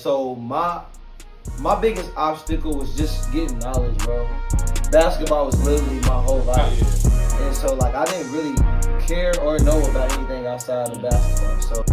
So my biggest obstacle was just getting knowledge, bro. Basketball was literally my whole life, and so like I didn't really care or know about anything outside of basketball. So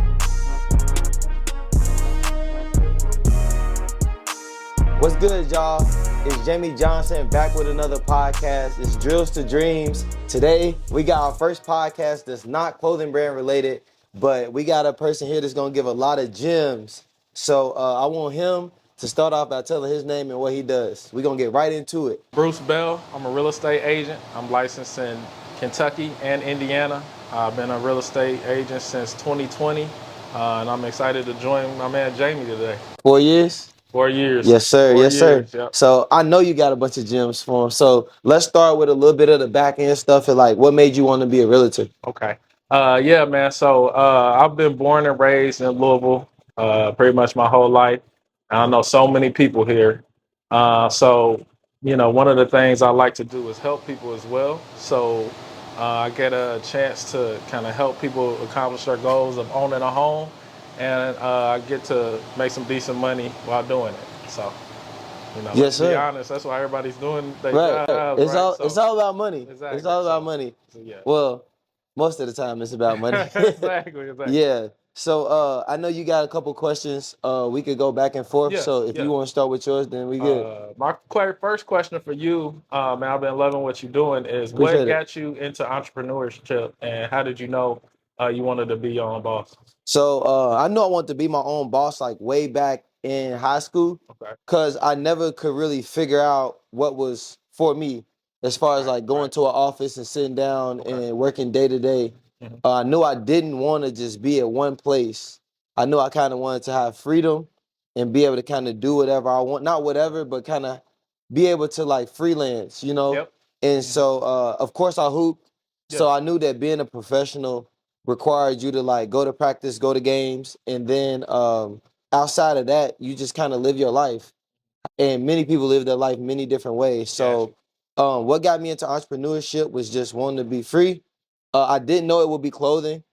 what's good, y'all? It's Jamie Johnson back with another podcast. It's Drills to Dreams. Today we got our first podcast that's not clothing brand related, but we got a person here that's gonna give a lot of gems. So I want him to start off by telling his name and what he does. We're gonna get right into it. Bruce Bell. I'm a real estate agent. I'm licensed in Kentucky and Indiana. I've been a real estate agent since 2020, and I'm excited to join my man Jamie today. 4 years? 4 years. Yes, sir. 4 years. Yep. So I know you got a bunch of gems for him. So let's start with a little bit of the back end stuff and like what made you want to be a realtor? Okay. Yeah, man. So I've been born and raised in Louisville, pretty much my whole life. I know so many people here. So one of the things I like to do is help people as well. So I get a chance to kind of help people accomplish their goals of owning a home, and I get to make some decent money while doing it. So Yes, let's be sir. honest, that's why everybody's doing their Right. jobs, It's right? all So it's all about money. exactly. It's all about So, money. yeah. Well, most of the time it's about money. Exactly. Yeah. So I know you got a couple questions. We could go back and forth. Yeah, So if yeah. you want to start with yours, then we good. My first question for you, man, I've been loving what you're doing, is what Appreciate it. got you into entrepreneurship, and how did you know you wanted to be your own boss? So I know I want to be my own boss like way back in high school Okay. because I never could really figure out what was for me as far as like going to an office and sitting down Okay. and working day to day. Mhm. I knew I didn't want to just be at one place. I knew I kind of wanted to have freedom and be able to kind of do whatever I want. Not whatever, but kind of be able to like freelance, you know? Yep. And Mhm. so, of course, I hooped. So Yeah. I knew that being a professional required you to like go to practice, go to games, and then outside of that, you just kind of live your life. And many people live their life many different ways. Gotcha. So what got me into entrepreneurship was just wanting to be free. I didn't know it would be clothing.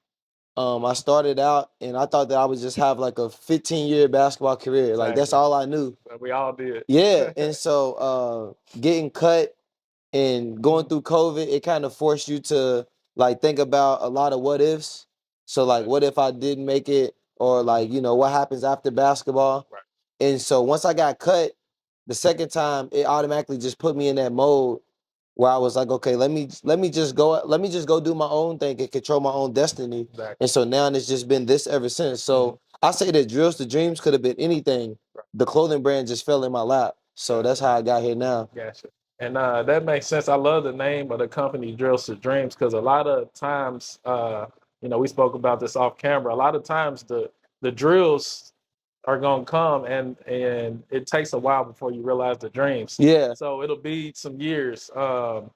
I started out and I thought that I would just have like a 15-year basketball career. Like that's Exactly. all I knew. We all did. Yeah. And so getting cut and going Mhm. through COVID, it kind of forced you to like think about a lot of what ifs. So like, Right. what if I didn't make it, or like, what happens after basketball? Right. And so once I got cut, the second time, it automatically just put me in that mode where I was like, okay, let me just go do my own thing and control my own destiny. Exactly. And so now it's just been this ever since. Mhm. So I say that Drills to Dreams could have been anything. Right. The clothing brand just fell in my lap. So that's how I got here now. Gotcha. And that makes sense. I love the name of the company, Drills to Dreams, because a lot of times, we spoke about this off camera. A lot of times, the drills are gonna come, and it takes a while before you realize the dreams. Yeah. So it'll be some years. Again,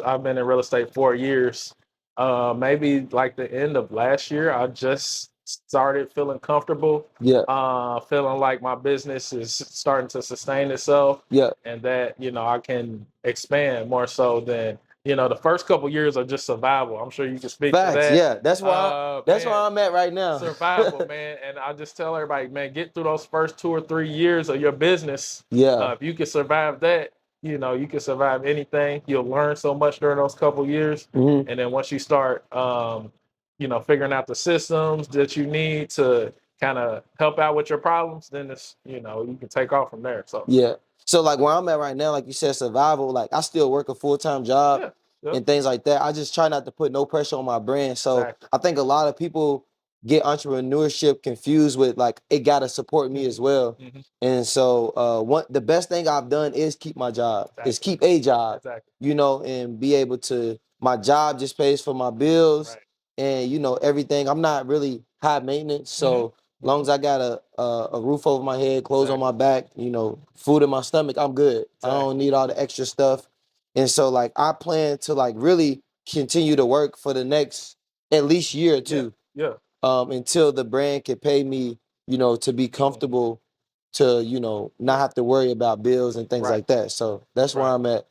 I've been in real estate 4 years. Maybe like the end of last year, I just started feeling comfortable, Yeah. feeling like my business is starting to sustain itself, Yeah. and that I can expand more so than the first couple years are just survival. I'm sure you can speak to Facts. that. Yeah. That's where Man, I'm at right now. survival, man. And I just tell everybody, man, get through those first 2 or 3 years of your business. Yeah. If you can survive that, you can survive anything. You'll learn so much during those couple years, Mhm. and then once you start, figuring out the systems that you need to kind of help out with your problems, then you can take off from there. So Yeah. So like where I'm at right now, like you said, survival, like I still work a full-time job yeah, yep, and things like that. I just try not to put no pressure on my brand. So exactly. I think a lot of people get entrepreneurship confused with like it gotta support me as well. Mhm. And so the best thing I've done is keep my job, is Exactly. keep a job, Exactly. and be able to, my job just pays for my bills Right. and everything. I'm not really high maintenance. So Mhm. long as I got a roof over my head, clothes on Exactly. my back, food in my stomach, I'm good. I Exactly. don't need all the extra stuff. And so like I plan to like really continue to work for the next at least year or Yeah. two, Yeah. until the brand can pay me, to be comfortable to, not have to worry about bills and things Right. like that. So that's where Right. I'm at.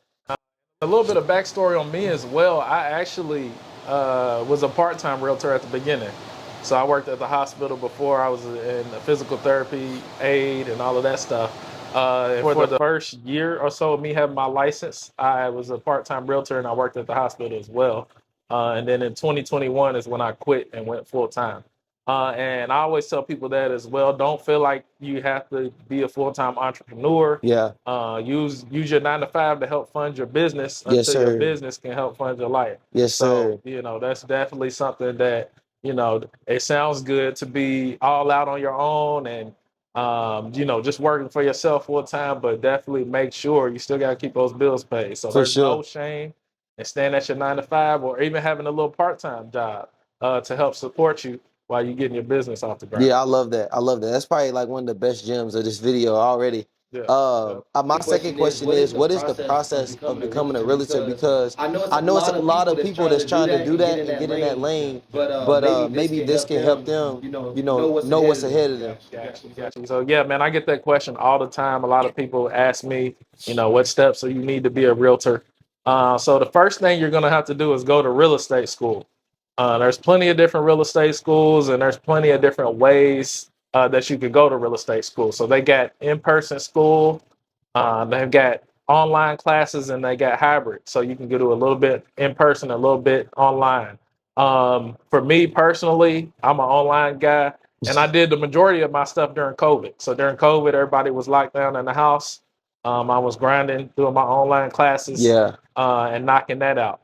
A little bit of backstory on me as well. I actually was a part-time realtor at the beginning. So I worked at the hospital before. I was in the physical therapy aid and all of that stuff. For the first year or so of me having my license, I was a part-time realtor and I worked at the hospital as well. And then in 2021 is when I quit and went full-time. And I always tell people that as well. Don't feel like you have to be a full-time entrepreneur. Yeah. Use your 9 to 5 to help fund your business Yes, until your sir. business can help fund your life. Yes, So, sir. that's definitely something that, it sounds good to be all out on your own and, just working for yourself full time, but definitely make sure you still got to keep those bills paid. So For there's no sure. shame in staying at your 9 to 5 or even having a little part time job to help support you while you're getting your business off the ground. Yeah, I love that. I love that. That's probably like one of the best gems of this video already. Yeah. Yeah. My second question is, what is the process of becoming a realtor? Because I know it's a lot of people that's trying to do that and get in that lane, but maybe this can help them, know what's ahead of them. Gotcha. So yeah, man, I get that question all the time. A lot of people ask me, what steps do you need to be a realtor? So the first thing you're gonna have to do is go to real estate school. There's plenty of different real estate schools, and there's plenty of different ways that you could go to real estate school. So they got in-person school, they've got online classes, and they got hybrid. So you can go to a little bit in person, a little bit online. For me personally, I'm an online guy, and I did the majority of my stuff during COVID. So during COVID, everybody was locked down in the house. I was grinding, doing my online classes, Yeah. and knocking that out.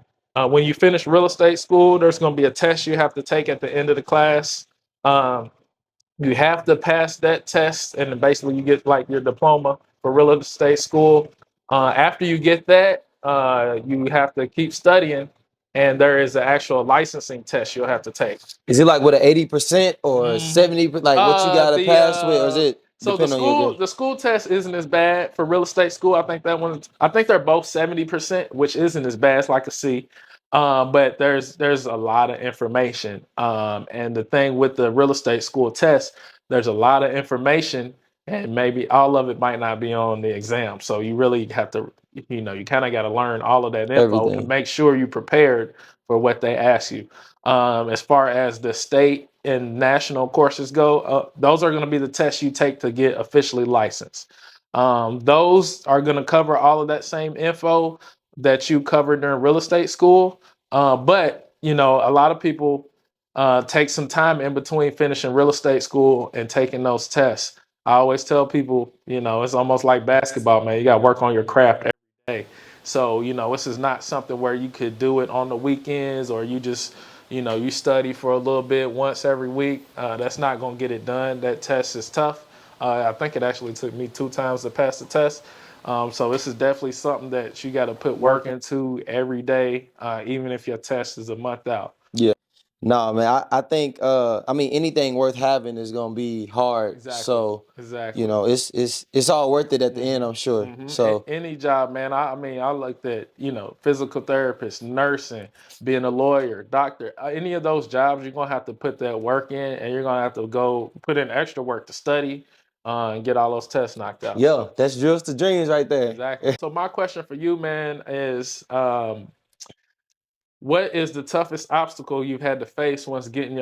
When you finish real estate school, there's going to be a test you have to take at the end of the class. Um, you have to pass that test, and then basically you get like your diploma for real estate school. After you get that, you have to keep studying, and there is an actual licensing test you'll have to take. Is it like with an 80% or 70? Like what you gotta pass with, or is it So the depend on your school grade? the school test isn't as bad for real estate school. I think they're both 70%, which isn't as bad as like a C. But there's a lot of information. And the thing with the real estate school test, there's a lot of information, and maybe all of it might not be on the exam. So you really have to, you kind of got to learn all of that info and Everything. make sure you're prepared for what they ask you. As far as the state and national courses go, those are going to be the tests you take to get officially licensed. Those are going to cover all of that same info that you covered during real estate school. But a lot of people take some time in between finishing real estate school and taking those tests. I always tell people, it's almost like basketball, man. You got to work on your craft every day. So, this is not something where you could do it on the weekends or you just, you study for a little bit once every week. That's not going to get it done. That test is tough. I think it actually took me 2 times to pass the test. So this is definitely something that you got to put work into every day, even if your test is a month out. Yeah. No, man, I think I mean anything worth having is gonna be hard. Exactly. So, Exactly. it's all worth it at the end, hmm I'm sure. hmm So Any job, man. I mean, I looked at, physical therapist, nursing, being a lawyer, doctor. Any of those jobs, you're gonna have to put that work in, and you're gonna have to go put in extra work to study and get all those tests knocked out. yeah, So that's drills to dreams right there. exactly. So my question for you, man, is what is the toughest obstacle you've had to face once getting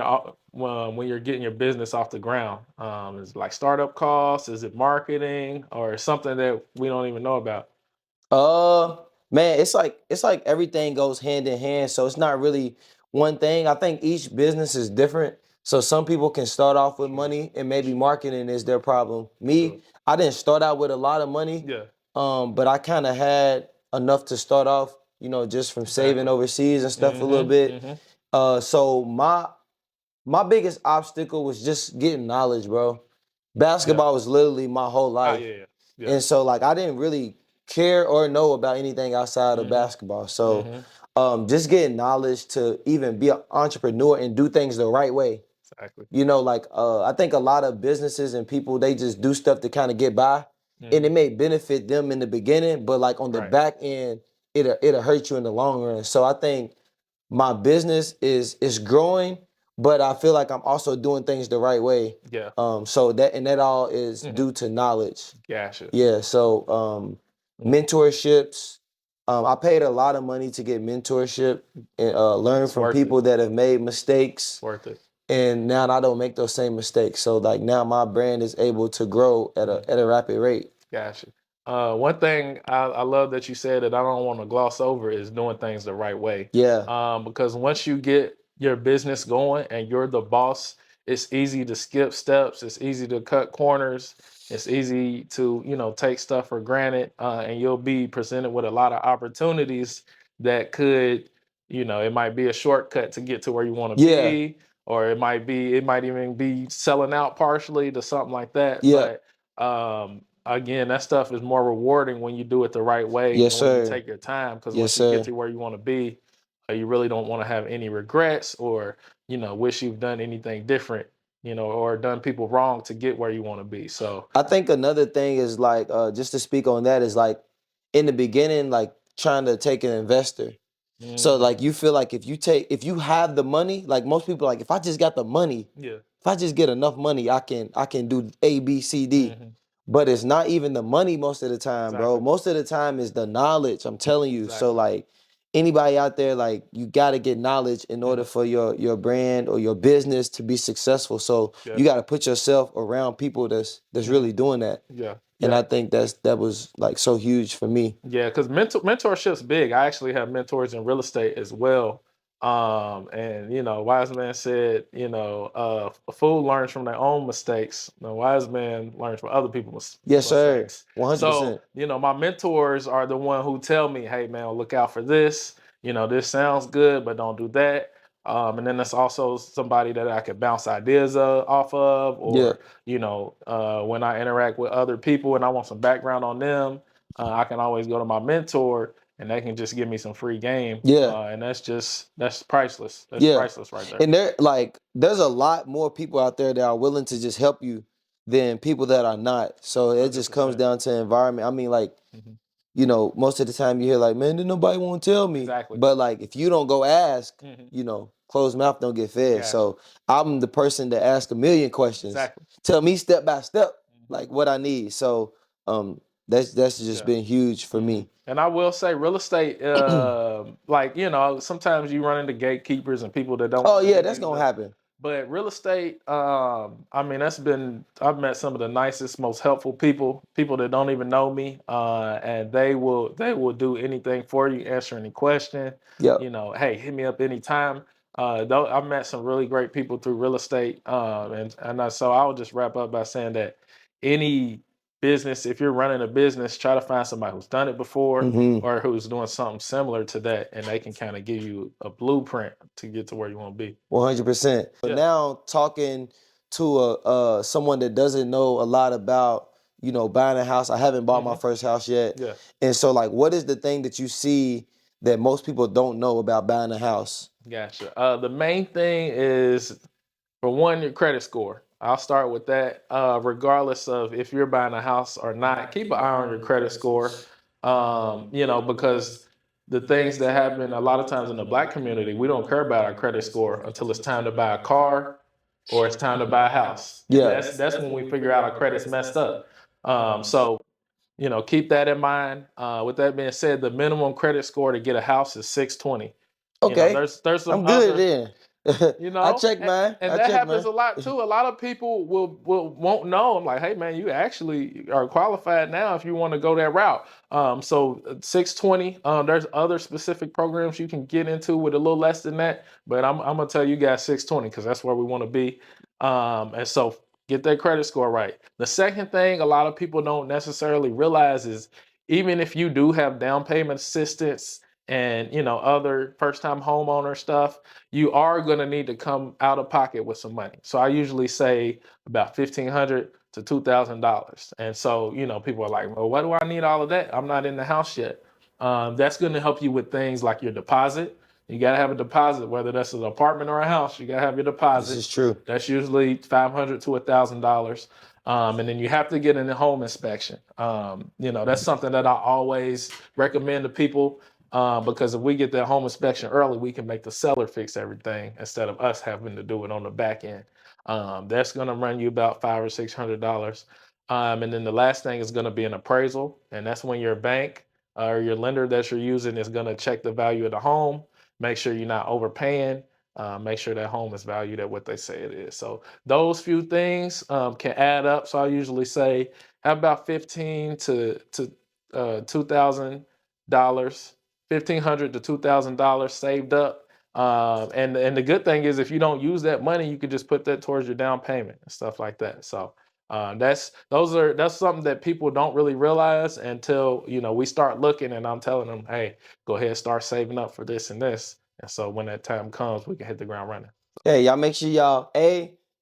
when you're getting your business off the ground? Is it like startup costs? Is it marketing or something that we don't even know about? Uh, Man, it's like everything goes hand in hand. So it's not really one thing. I think each business is different. So some people can start off with True. money and maybe marketing is their problem. True. Me, I didn't start out with a lot of money, Yeah. but I kind of had enough to start off, just from saving Exactly. overseas and stuff a little Mm-hmm. bit. Mm-hmm. So my biggest obstacle was just getting knowledge, bro. Yeah. Basketball was literally my whole Ah, life. yeah. Yeah. Yeah. And so like I didn't really care or know about anything outside of Mm-hmm. basketball. So Mm-hmm. just getting knowledge to even be an entrepreneur and do things the right way. Exactly. Like I think a lot of businesses and people they just do stuff to kind of get by and it Mm-hmm. may benefit them in the beginning, but like on the Right. back end, it'll hurt you in the long run. So I think my business is growing, but I feel like I'm also doing things the right way. Yeah. So that all is Mm-hmm. due to knowledge. Gotcha. Yeah, so Mm-hmm. mentorships. I paid a lot of money to get mentorship and learn It's from worth it. people that have made It's mistakes. worth it. and now I don't make those same mistakes. So like now my brand is able to grow at a rapid rate. Gotcha. One thing I love that you said that I don't want to gloss over is doing things the right way. Yeah. Because once you get your business going and you're the boss, it's easy to skip steps. It's easy to cut corners. It's easy to, take stuff for granted. And you'll be presented with a lot of opportunities that could, it might be a shortcut to get to where you want to Yeah. be, or it might even be selling out partially to something like that. Yeah. But again, that stuff is more rewarding when you do it the right way Yes, and when you sir. take your time. Because Yes, once you get sir. to where you want to be, you really don't want to have any regrets or wish you've done anything different, or done people wrong to get where you want to be. So I think another thing is like just to speak on that is like in the beginning, like trying to take an investor. So like you feel like if you have the money, like most people like if I just got the money, yeah, if I just get enough money, I can do A, B, C, D. mhm, But it's not even the money most of the time, bro. exactly, Most of the time is the knowledge. I'm telling you. So exactly. like anybody out there, like you gotta get knowledge in order Mhm, for your brand or your business to be successful. So yeah, you gotta put yourself around people that's mhm, really doing that. yeah, And yeah. I think that was like so huge for me. Yeah, because mentorship's big. I actually have mentors in real estate as well. And wise man said, a fool learns from their own mistakes. The wise man learns from other people's Yes, sir. mistakes. So, 100%. my mentors are the one who tell me, hey man, look out for this. This sounds good, but don't do that. And then there's also somebody that I could bounce ideas off of, Yeah. or when I interact with other people and I want some background on them, I can always go to my mentor and they can just give me some free game. Yeah. And that's priceless. That's Yeah. priceless right there. And there's a lot more people out there that are willing to just help you than people that are not. So it just comes 100%. down to environment. I mean, like, Mhm. most of the time you hear like, man, then nobody won't tell me. Exactly. But like if you don't go ask, Hmm. closed mouth don't get fed. Gotcha. So I'm the person that asks a million questions. Exactly. Tell me step by step, Mhm. like what I need. So that's just Yeah. been huge for Hmm. me. And I will say, real estate, like sometimes you run into gatekeepers and people that don't Oh want to yeah, do that's things. gonna happen. But real estate, I mean, I've met some of the nicest, most helpful people that don't even know me, and they will do anything for you, answer any question. Yep. Hey, hit me up anytime. Though I've met some really great people through real estate, so I would just wrap up by saying that any business, if you're running a business, try to find somebody who's done it before Hmm. or who's doing something similar to that, and they can kind of give you a blueprint to get to where you want to be. 100%. But Yeah. now talking to someone that doesn't know a lot about, buying a house. I haven't bought my Hmm. first house yet. Yeah. And so like what is the thing that you see that most people don't know about buying a house? Gotcha. The main thing is, for one, your credit score. I'll start with that. Regardless of if you're buying a house or not, keep an eye on your credit score. Because the things that happen a lot of times in the black community, we don't care about our credit score until it's time to buy a car or it's time to buy a house, and Yeah. that's when we figure out our credit's messed up. So keep that in mind. With that being said, the minimum credit score to get a house is 620. Okay. There's some I'm good other, then. you I know, check and, mine. and I that check happens mine. a lot too. A lot of people won't know. I'm like, hey man, you actually are qualified now if you want to go that route. So 620. There's other specific programs you can get into with a little less than that, but I'm gonna tell you guys 620 because that's where we want to be. And so get that credit score right. The second thing a lot of people don't necessarily realize is, even if you do have down payment assistance and other first time homeowner stuff, you are going to need to come out of pocket with some money. So I usually say about $1,500 to $2,000. And so people are like, well, why do I need all of that? I'm not in the house yet. That's going to help you with things like your deposit. You got to have a deposit, whether that's an apartment or a house. You got to have your This deposit. is true. That's usually $500 to $1,000. And then you have to get in a home inspection. That's something that I always recommend to people, because if we get that home inspection early, we can make the seller fix everything instead of us having to do it on the back end. That's going to run you about $500 or $600. And then the last thing is going to be an appraisal, and that's when your bank or your lender that you're using is going to check the value of the home, make sure you're not overpaying, make sure that home is valued at what they say it is. So those few things can add up. So I usually say have about $1,500 to $2,000, $1,500 to $2,000 saved up. And the good thing is if you don't use that money, you can just put that towards your down payment and stuff like that. So that's something that people don't really realize until we start looking, and I'm telling them, hey, go ahead, start saving up for this and this. And so when that time comes, we can hit the ground running. Hey, y'all make sure y'all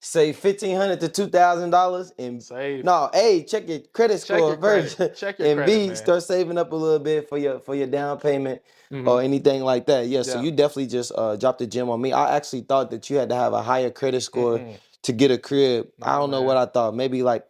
save $1,500 to $2,000 and Save. no, check your credit Check score your first, credit. Check your and credit, B, man. start saving up a little bit for your down payment Hmm. or anything like that. Yeah, so Yeah. you definitely just dropped the gem on me. I actually thought that you had to have a higher credit score Mm-mm. to get a crib. I Nah, don't know man. what I thought. Maybe like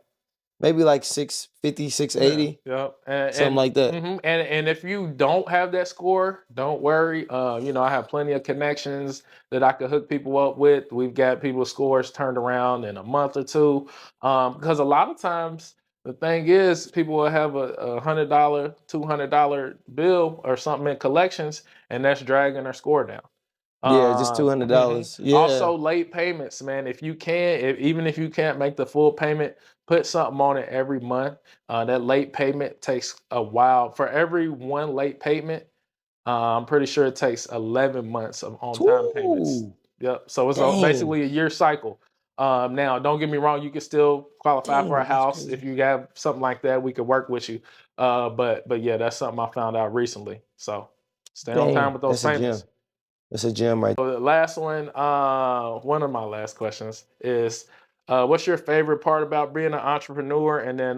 650, 680, Yeah. something like that. And if you don't have that score, don't worry. I have plenty of connections that I could hook people up with. We've got people's scores turned around in a month or two. Because a lot of times the thing is, people will have a $100, $200 bill or something in collections, and that's dragging their score down. Yeah, just $200. Yeah. Also, late payments, man. If you can, even if you can't make the full payment, put something on it every month. That late payment takes a while. For every one late payment, I'm pretty sure it takes 11 months of on-time payments. Ooh, Yep. So it's dang. basically a year cycle. Now, don't get me wrong. You can still qualify for a Dang, that's house if crazy. you have something like that. We could work with you. But yeah, that's something I found out recently. So stay on time Dang, with those that's a gem. payments. That's a gem right. So the last one of my last questions is, what's your favorite part about being an entrepreneur? And then,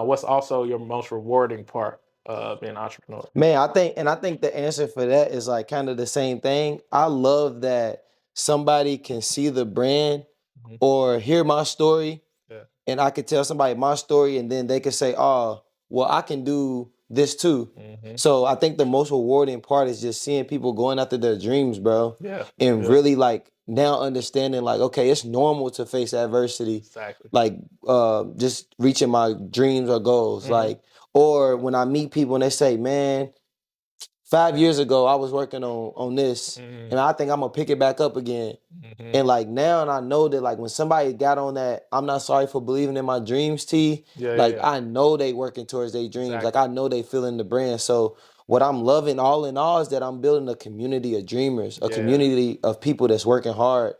what's also your most rewarding part of being an entrepreneur? Man, I think the answer for that is like kind of the same thing. I love that somebody can see the brand Hmm. or hear my story, Yeah. and I could tell somebody my story, and then they could say, "Oh, well, I can do this too." Hmm. So I think the most rewarding part is just seeing people going after their dreams, bro, Yeah. and Yeah. really like now understanding like, okay, it's normal to face adversity, Exactly. like just reaching my dreams or goals, Hmm. like, or when I meet people and they say, "Man, 5 years ago I was working on this, Hmm. and I think I'm gonna pick it back up again." Hmm. And like now, and I know that like when somebody got on that, I'm not sorry for believing in my dreams, Yeah. Yeah. like Yeah. I know they working towards their dreams. Like Exactly. I know they feeling the brand. So what I'm loving all in all is that I'm building a community of dreamers, a Yeah. community of people that's working hard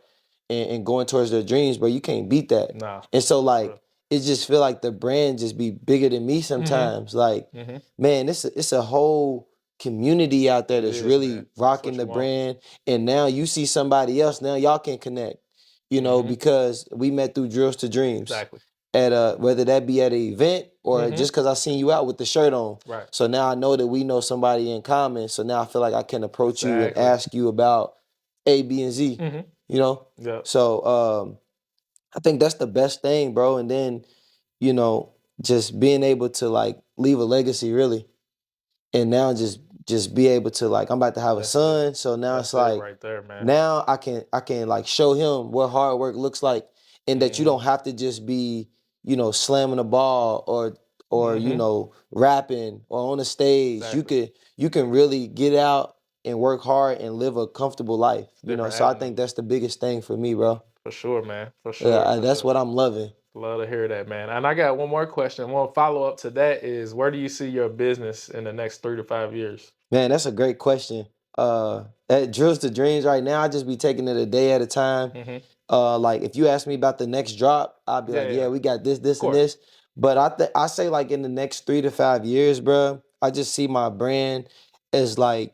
and going towards their dreams, but you can't beat that. Nah. And so For like real. it just feel like the brand just be bigger than me Hmm. sometimes. Like, Hmm. man, it's a whole community out there It that's is, man. really That's rocking what the you want. brand. And now you see somebody else, now y'all can connect, Hmm. because we met through Drills to Dreams Exactly. at whether that be at an event or Hmm. just because I seen you out with the shirt on. Right. So now I know that we know somebody in common. So now I feel like I can approach you and Exactly. ask you about A, B, and Z. Hmm. You know. Yeah. So I think that's the best thing, bro. And then you know just being able to like leave a legacy, really, and now just be able to like I'm about to have a That's it. son. So now it's That's it like right there, man. now I can like show him what hard work looks like, and that you Hmm. don't have to just be, slamming the ball or Hmm. rapping or on the stage. Exactly. You can really get out and work hard and live a comfortable life. Different So I think avenues. that's the biggest thing for me, bro. For sure, man. For Yeah, sure. For that's sure. what I'm loving. Love to hear that, man. And I got one more question. One follow up to that is, where do you see your business in the next 3 to 5 years? Man, that's a great question. At Drills to Dreams right now, I just be taking it a day at a time. Hmm. Like if you ask me about the next drop, I'll be Yeah, like, yeah. yeah, we got this, Of this, and course. this. But I say like in the next 3 to 5 years, bro, I just see my brand as like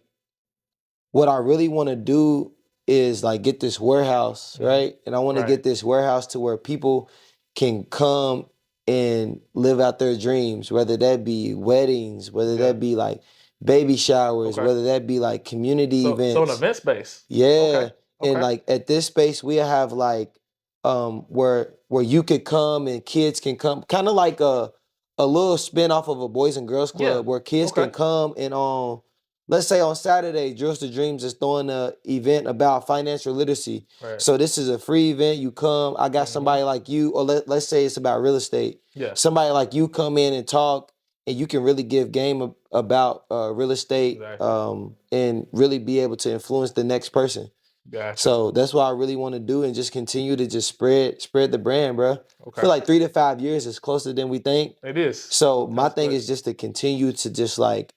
what I really want to do is like get this warehouse, Hmm. right? And I want to Right. get this warehouse to where people can come and live out their dreams, whether that be weddings, whether Yeah. that be like baby showers, Okay. whether that be like community So an events. event space. Okay. Yeah. And Okay. like at this space we have like where you could come and kids can come, kind of like a little spin off of a Boys and Girls Yeah. Club where kids Okay. can come and on, let's say on Saturday, Drills to Dreams is throwing a event about financial literacy. Right. So this is a free event. You come, I got Hmm. somebody like you, or let's say it's about real estate. Yeah. Somebody like you come in and talk, and you can really give game about real estate, Exactly. and really be able to influence the next person. Gotcha. So that's what I really want to do and just continue to just spread the brand, bro. I Okay. feel like 3 to 5 years is closer than we think. It is. So my That's thing quick. is just to continue to just like,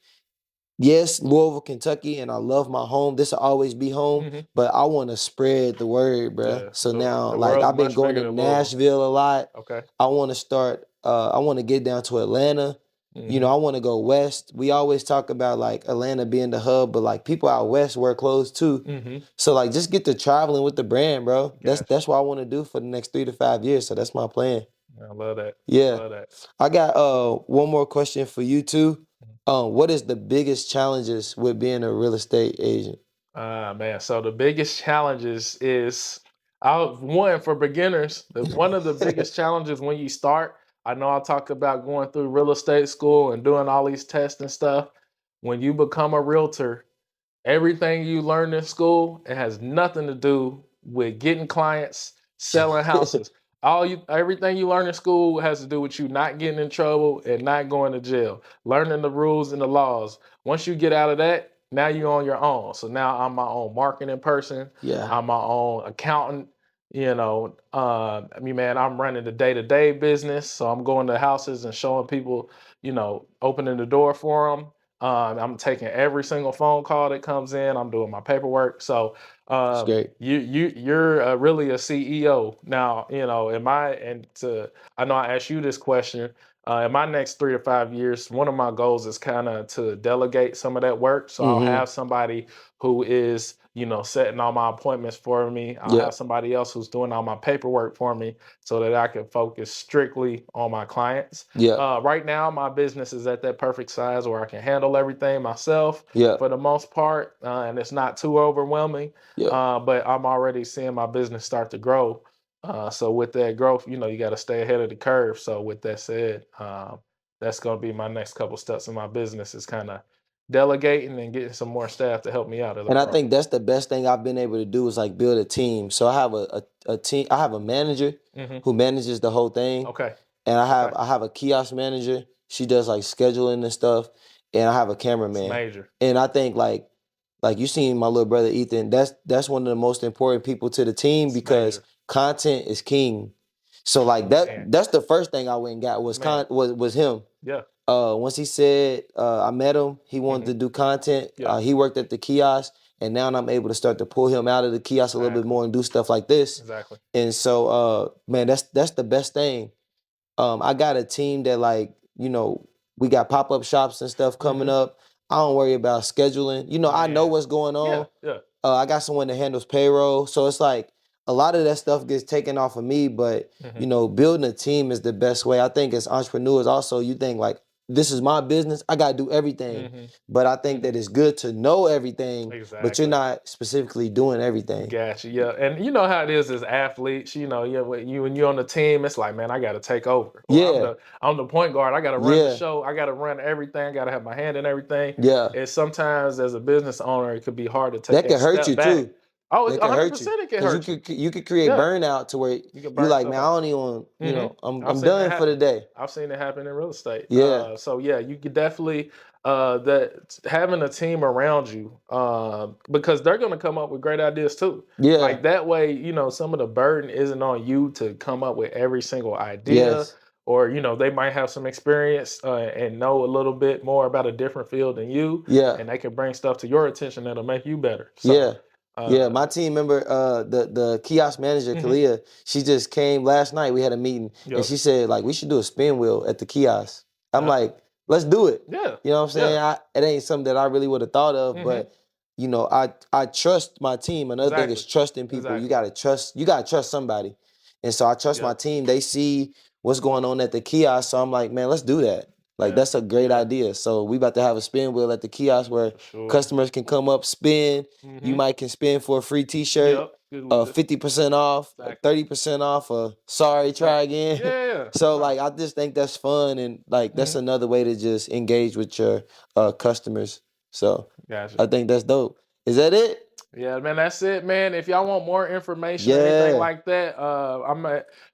yes, Louisville, Kentucky, and I love my home. This will always be home, Hmm. but I want to spread the word, bruh. Yeah. So now, The like, world's I've been much going bigger to than Louisville. Nashville a lot. Okay. I want to start. I want to get down to Atlanta. You know, Hmm. I want to go west. We always talk about like Atlanta being the hub, but like people out west wear clothes too. Hmm. So like, just get to traveling with the brand, bro. That's Gotcha. that's what I want to do for the next 3 to 5 years. So that's my plan. I love that. Yeah. Love that. I got one more question for you too. What is the biggest challenges with being a real estate agent? Man. So the biggest challenges is one for beginners. One of the biggest challenges when you start. I know I talked about going through real estate school and doing all these tests and stuff. When you become a realtor, everything you learn in school, it has nothing to do with getting clients, selling houses. Everything you learn in school has to do with you not getting in trouble and not going to jail. Learning the rules and the laws. Once you get out of that, now you're on your own. So now I'm my own marketing person. Yeah, I'm my own accountant. I mean, man, I'm running the day-to-day business. So I'm going to houses and showing people, opening the door for them. I'm taking every single phone call that comes in. I'm doing my paperwork. So it's great. you're really a CEO now. I know I asked you this question. In my next 3 to 5 years, one of my goals is kind of to delegate some of that work. So I'll Mm-hmm. have somebody who is setting all my appointments for me. I'll Yeah, have somebody else who's doing all my paperwork for me so that I can focus strictly on my clients. yeah, Right now, my business is at that perfect size where I can handle everything myself yeah, for the most part, and it's not too overwhelming. yeah. But I'm already seeing my business start to grow. So with that growth, you got to stay ahead of the curve. So with that said, that's going to be my next couple steps in my business is kind of delegating and getting some more staff to help me out as I And I grow. think that's the best thing I've been able to do is like build a team. So I have a team. I have a manager Hmm. who manages the whole thing, Okay. and I have Okay. I have a kiosk manager. She does like scheduling and stuff, and I have a It's cameraman. major. And I think like you seen my little brother Ethan. That's one of the most important people to the team It's because major. content is king. So like Man. that's the first thing I went and got was Man. was him. Yeah. Once he said I met him, he wanted Hmm. to do content. Yeah. He worked at the kiosk, and now I'm able to start to pull him out of the kiosk a little bit Exactly. more and do stuff like this. Exactly. And so, man, that's the best thing. I got a team that like we got pop up shops and stuff coming Hmm. up. I don't worry about scheduling. I know Man. what's going Yeah. on. Yeah. I got someone that handles payroll, so it's like a lot of that stuff gets taken off of me. But Hmm. building a team is the best way. I think as entrepreneurs, also you think like this is my business. I gotta do everything, Hmm. but I think Hmm. that it's good to know everything, but you're Exactly. not specifically doing everything. Gotcha. Yeah, and you know how it is as athletes. When you're on the team, it's like, man, I got to take over, or Yeah, I'm the point guard. I got to run the yeah, show. I got to run everything. I got to have my hand in everything. yeah. And sometimes, as a business owner, it could be hard to take That that could hurt step you back. too. Oh, That it's could hurt you 100% it can because you hurt you. could create Yeah, burnout to where you can you burn like, man, yourself I out. don't even want, Hmm. I've I'm seen that done for the happen. day. I've seen it happen in real estate. Yeah, So yeah, you could definitely that having a team around you because they're going to come up with great ideas too. yeah, Like that way, some of the burden isn't on you to come up with every single idea, yes, or they might have some experience and know a little bit more about a different field than you, yeah. and they can bring stuff to your attention that'll make you better. So, Yeah. Yeah, uh, my team member, the kiosk manager, mhm, Kalia, she just came last night. We had a meeting and yep, she said, like, we should do a spin wheel at the kiosk. I'm yep, like, let's do it. yeah, You know what I'm yeah, saying? It ain't something that I really would have thought of, hmm, but I trust my team. Another thing exactly, is trusting people. exactly, You gotta trust somebody. And so I trust my yep, team. They see what's going on at the kiosk. So I'm like, man, let's do that. Like yeah, that's a great yeah, idea. So we about to have a spin wheel at the kiosk where for sure. customers can come up, spin. You Hmm. might can spin for a free T-shirt, Yep. Good. 50% off, Exactly. 30% off, sorry, try Exactly. again. Yeah. Yeah. So No. like I just think that's fun and like that's Hmm. another way to just engage with your customers. So Gotcha. I think that's dope. Is that it? Yeah, man, that's it, man. If y'all want more information or anything Yeah. like that,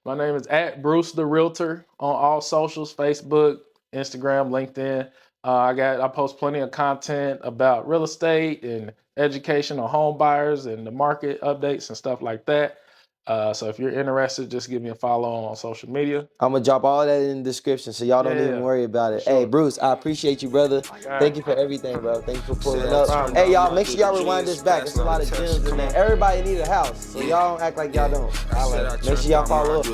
my name is at Bruce the Realtor on all socials, Facebook, Instagram, LinkedIn. I post plenty of content about real estate and education on home buyers and the market updates and stuff like that. So if you're interested, just give me a follow on social media. I'm gonna drop all that in the description, so y'all don't even Yeah, worry about it. for Hey, sure. Bruce, I appreciate you, brother. Okay. Thank you for everything, bro. Thank you for pulling No up. problem. Hey, y'all, make sure y'all rewind this back. There's a lot of gems in there. Everybody need a house, so y'all don't act like y'all don't. Make sure y'all follow up.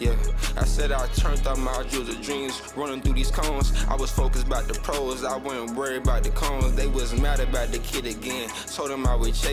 Yeah, I said I turned out my jewels of dreams, running through these cones. I was focused about the pros, I wasn't worried about the cones. They was mad about the kid again, told them I would chase.